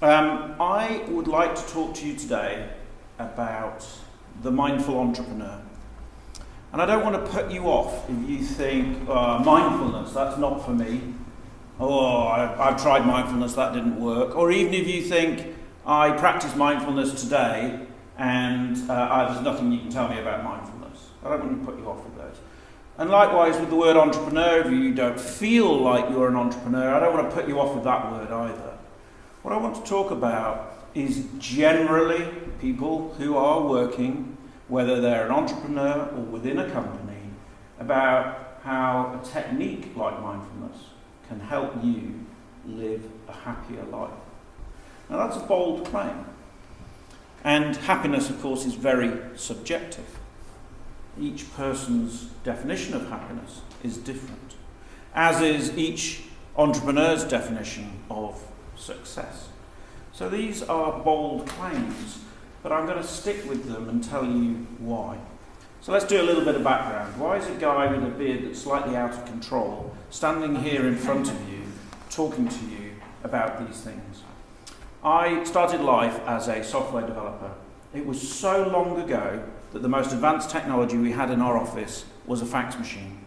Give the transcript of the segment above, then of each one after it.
I would like to talk to you today about the mindful entrepreneur. And I don't want to put you off if you think, mindfulness, that's not for me. I've tried mindfulness, that didn't work. Or even if you think, I practice mindfulness today and there's nothing you can tell me about mindfulness. I don't want to put you off with those. And likewise with the word entrepreneur, if you don't feel like you're an entrepreneur, I don't want to put you off with that word either. What I want to talk about is generally people who are working, whether they're an entrepreneur or within a company, about how a technique like mindfulness can help you live a happier life. Now that's a bold claim. And happiness, of course, is very subjective. Each person's definition of happiness is different, as is each entrepreneur's definition of success. So these are bold claims, but I'm going to stick with them and tell you why. So let's do a little bit of background. Why is a guy with a beard that's slightly out of control standing here in front of you, talking to you about these things? I started life as a software developer. It was so long ago that the most advanced technology we had in our office was a fax machine.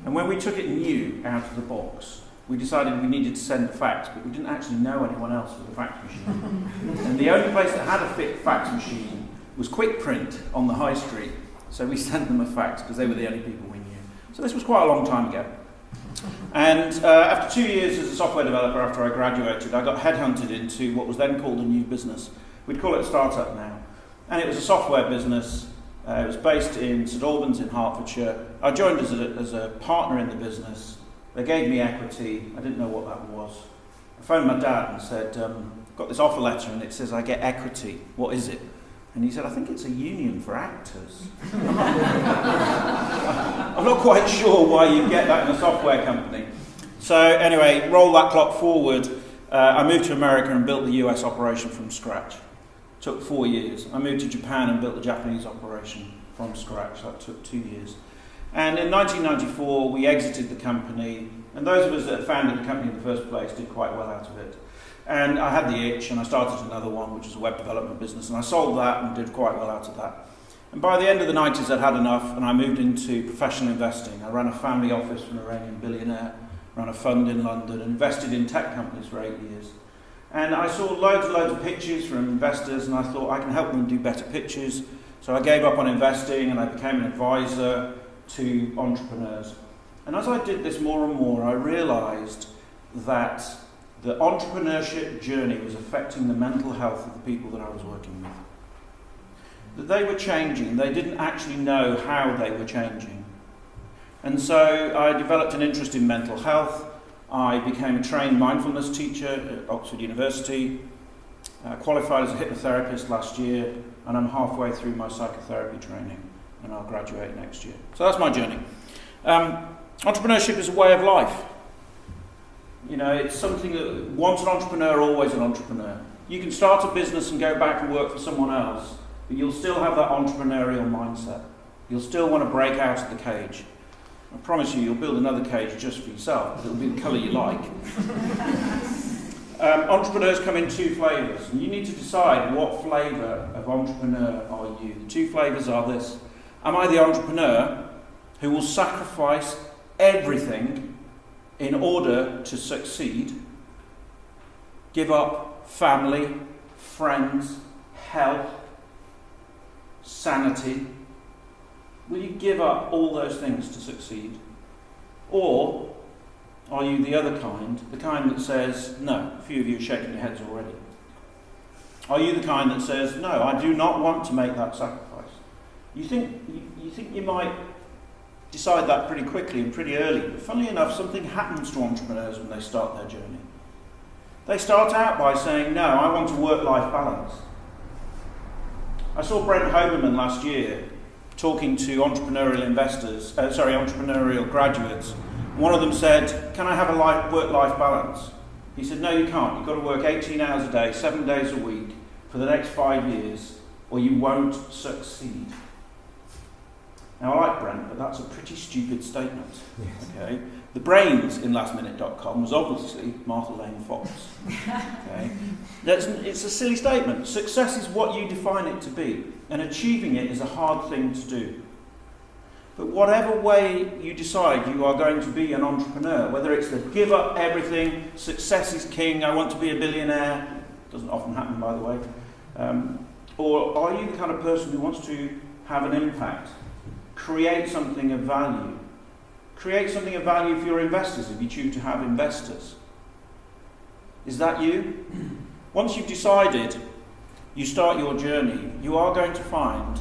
And when we took it new out of the box, we decided we needed to send a fax, but we didn't actually know anyone else with a fax machine. And the only place that had a fit fax machine was Quick Print on the high street. So we sent them a fax because they were the only people we knew. So this was quite a long time ago. And after 2 years as a software developer, after I graduated, I got headhunted into what was then called a new business. We'd call it a startup now. And it was a software business. It was based in St Albans in Hertfordshire. I joined as a partner in the business. They gave me equity. I didn't know what that was. I phoned my dad and said, got this offer letter and it says I get equity. What is it? And he said, I think it's a union for actors. I'm not quite sure why you get that in a software company. So anyway, roll that clock forward. I moved to America and built the US operation from scratch. Took 4 years. I moved to Japan and built the Japanese operation from scratch. That took 2 years. And in 1994, we exited the company. And those of us that founded the company in the first place did quite well out of it. And I had the itch, and I started another one, which was a web development business. And I sold that and did quite well out of that. And by the end of the 90s, I'd had enough, and I moved into professional investing. I ran a family office for an Iranian billionaire, ran a fund in London, and invested in tech companies for 8 years. And I saw loads and loads of pitches from investors, and I thought I can help them do better pitches. So I gave up on investing, and I became an advisor to entrepreneurs. And as I did this more and more, I realised that the entrepreneurship journey was affecting the mental health of the people that I was working with. That they were changing, they didn't actually know how they were changing. And so I developed an interest in mental health. I became a trained mindfulness teacher at Oxford University, qualified as a hypnotherapist last year, and I'm halfway through my psychotherapy training, and I'll graduate next year. So that's my journey. Entrepreneurship is a way of life. You know, it's something that once an entrepreneur, always an entrepreneur. You can start a business and go back and work for someone else, but you'll still have that entrepreneurial mindset. You'll still want to break out of the cage. I promise you'll build another cage just for yourself. It'll be the colour you like. Entrepreneurs come in two flavours, and you need to decide what flavour of entrepreneur are you. The two flavours are this. Am I the entrepreneur who will sacrifice everything in order to succeed? Give up family, friends, health, sanity. Will you give up all those things to succeed? Or are you the other kind, the kind that says, no? A few of you are shaking your heads already. Are you the kind that says, no, I do not want to make that sacrifice? You think you might decide that pretty quickly and pretty early, but funnily enough, something happens to entrepreneurs when they start their journey. They start out by saying, no, I want a work-life balance. I saw Brent Hoberman last year talking to entrepreneurial entrepreneurial graduates. One of them said, can I have a work-life balance? He said, no, you can't. You've got to work 18 hours a day, 7 days a week for the next 5 years, or you won't succeed. Now, I like Brent, but that's a pretty stupid statement. Yes. Okay? The brains in lastminute.com was obviously Martha Lane Fox. Okay? It's a silly statement. Success is what you define it to be, and achieving it is a hard thing to do. But whatever way you decide you are going to be an entrepreneur, whether it's the give up everything, success is king, I want to be a billionaire, doesn't often happen by the way, or are you the kind of person who wants to have an impact, create something of value? Create something of value for your investors if you choose to have investors. Is that you? Once you've decided, you start your journey, you are going to find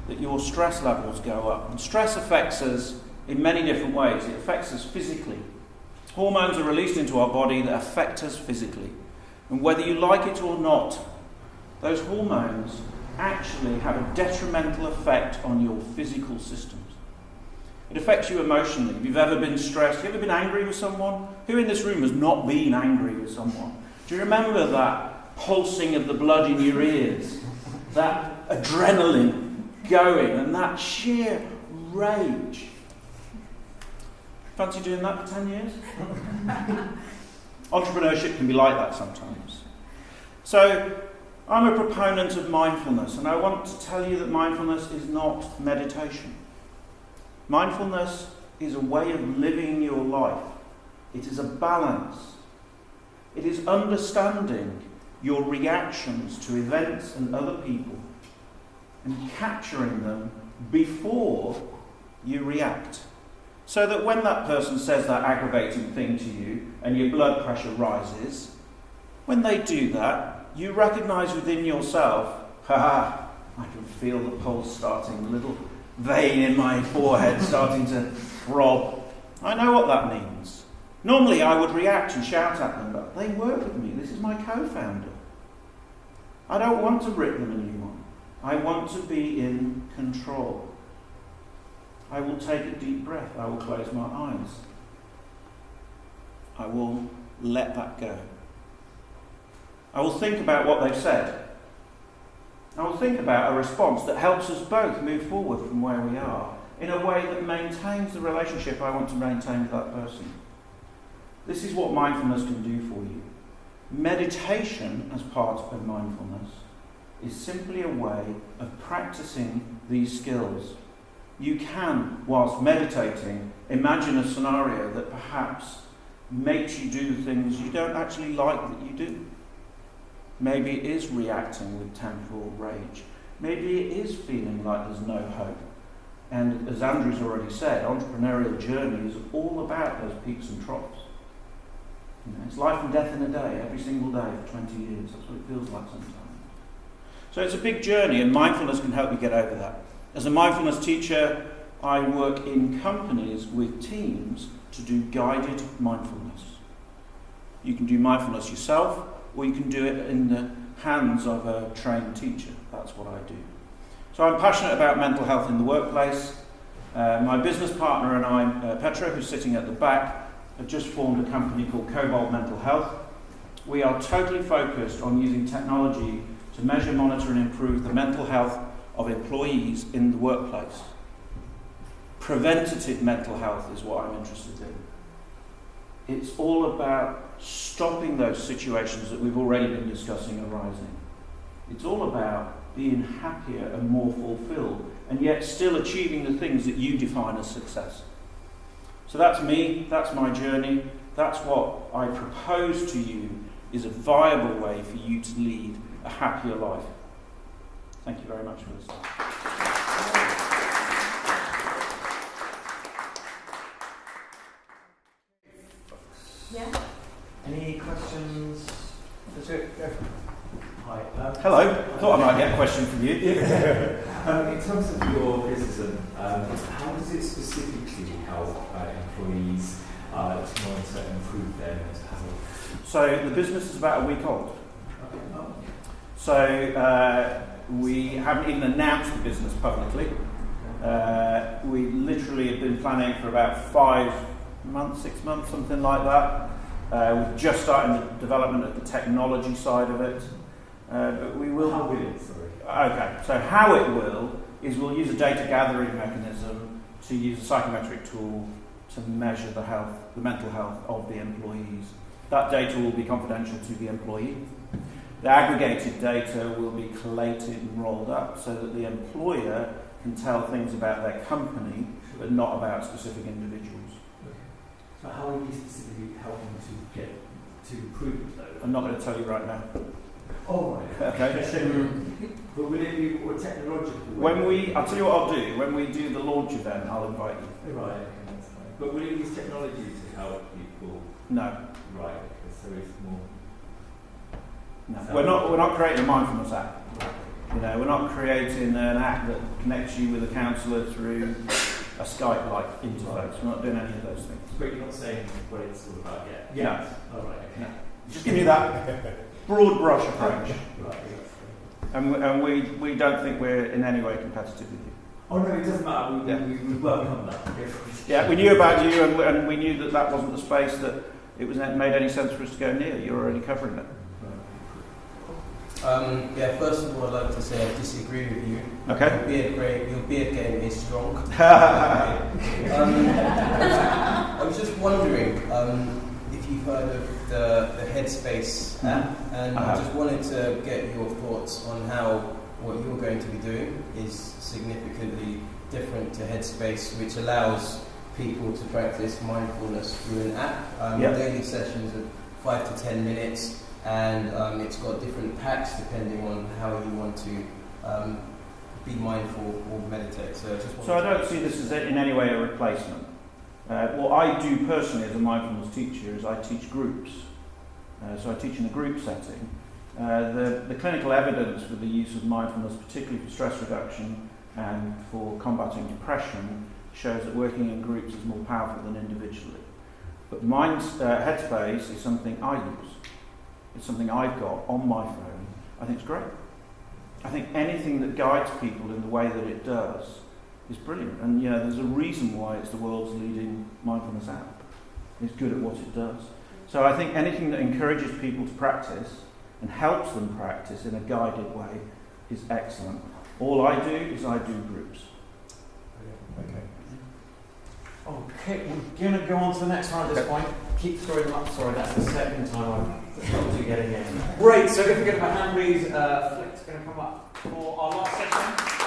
that your stress levels go up. And stress affects us in many different ways. It affects us physically. Hormones are released into our body that affect us physically. And whether you like it or not, those hormones actually have a detrimental effect on your physical systems. It affects you emotionally. If you've ever been stressed, have you ever been angry with someone? Who in this room has not been angry with someone? Do you remember that pulsing of the blood in your ears? That adrenaline going and that sheer rage? Fancy doing that for 10 years? Entrepreneurship can be like that sometimes. So, I'm a proponent of mindfulness, and I want to tell you that mindfulness is not meditation. Mindfulness is a way of living your life. It is a balance. It is understanding your reactions to events and other people and capturing them before you react. So that when that person says that aggravating thing to you and your blood pressure rises, when they do that, you recognise within yourself, I can feel the pulse starting, a little vein in my forehead starting to throb. I know what that means. Normally I would react and shout at them, but they work with me. This is my co-founder. I don't want to rip them a new one. I want to be in control. I will take a deep breath. I will close my eyes. I will let that go. I will think about what they've said. I will think about a response that helps us both move forward from where we are in a way that maintains the relationship I want to maintain with that person. This is what mindfulness can do for you. Meditation, as part of mindfulness, is simply a way of practicing these skills. You can, whilst meditating, imagine a scenario that perhaps makes you do things you don't actually like that you do. Maybe it is reacting with temporal rage. Maybe it is feeling like there's no hope. And as Andrew's already said, entrepreneurial journey is all about those peaks and troughs. It's life and death in a day, every single day for 20 years. That's what it feels like sometimes. So it's a big journey, and mindfulness can help you get over that. As a mindfulness teacher, I work in companies with teams to do guided mindfulness. You can do mindfulness yourself, or you can do it in the hands of a trained teacher. That's what I do. So I'm passionate about mental health in the workplace. My business partner and I, Petra, who's sitting at the back, have just formed a company called Cobalt Mental Health. We are totally focused on using technology to measure, monitor and improve the mental health of employees in the workplace. Preventative mental health is what I'm interested in. It's all about stopping those situations that we've already been discussing arising. It's all about being happier and more fulfilled, and yet still achieving the things that you define as success. So that's me, that's my journey, that's what I propose to you is a viable way for you to lead a happier life. Thank you very much for listening. Yeah. Any questions? Hi. Hello. I thought I might get a question from you. In terms of your business, how does it specifically help employees to monitor and improve their mental health? So the business is about a week old. So we haven't even announced the business publicly. We literally have been planning for about 5 months, 6 months, something like that. We're just starting the development of the technology side of it. But we will. How will it? Sorry. Okay, so how it will is we'll use a data gathering mechanism to use a psychometric tool to measure the mental health of the employees. That data will be confidential to the employee. The aggregated data will be collated and rolled up so that the employer can tell things about their company, but not about specific individuals. Okay. So how are you specifically helping to get to improve it though? I'm not going to tell you right now. Oh, right. Okay. But will it be more technological? I'll tell you what I'll do. When we do the launch event, I'll invite you. Right, okay, that's fine. But will it use technology to help people? No. Right, okay, so it's more... No. We're not creating a mindfulness app. You know, we're not creating an app that connects you with a counsellor through a Skype-like interface. We're not doing any of those things. But you're not saying what it's all about yet? Yeah. Oh, right, okay. No. Just give me that broad brush approach. Right, And we don't think we're in any way competitive with you. oh no, it doesn't matter. We work on that. Yeah, we knew about you, and we knew that wasn't the space that it was made any sense for us to go near. You're already covering it. First of all, I'd like to say I disagree with you. Okay. Your beard game is strong. I was just wondering if you've heard of the Headspace app, and I just wanted to get your thoughts on how what you're going to be doing is significantly different to Headspace, which allows people to practice mindfulness through an app. Daily sessions of 5 to 10 minutes. And it's got different packs depending on how you want to be mindful or meditate. So I don't see this as in any way a replacement. What I do personally as a mindfulness teacher is I teach groups. So I teach in a group setting. The clinical evidence for the use of mindfulness, particularly for stress reduction and for combating depression, shows that working in groups is more powerful than individually. But Headspace is something I use. It's something I've got on my phone. I think it's great. I think anything that guides people in the way that it does is brilliant. And you know, there's a reason why it's the world's leading mindfulness app. It's good at what it does. So I think anything that encourages people to practice and helps them practice in a guided way is excellent. All I do is I do groups. Okay, we're going to go on to the next one at this point. Keep throwing them up. Sorry, that's the second time I've stopped you getting in. Great, so if we get a hand, please, Flick's going to come up for our last session.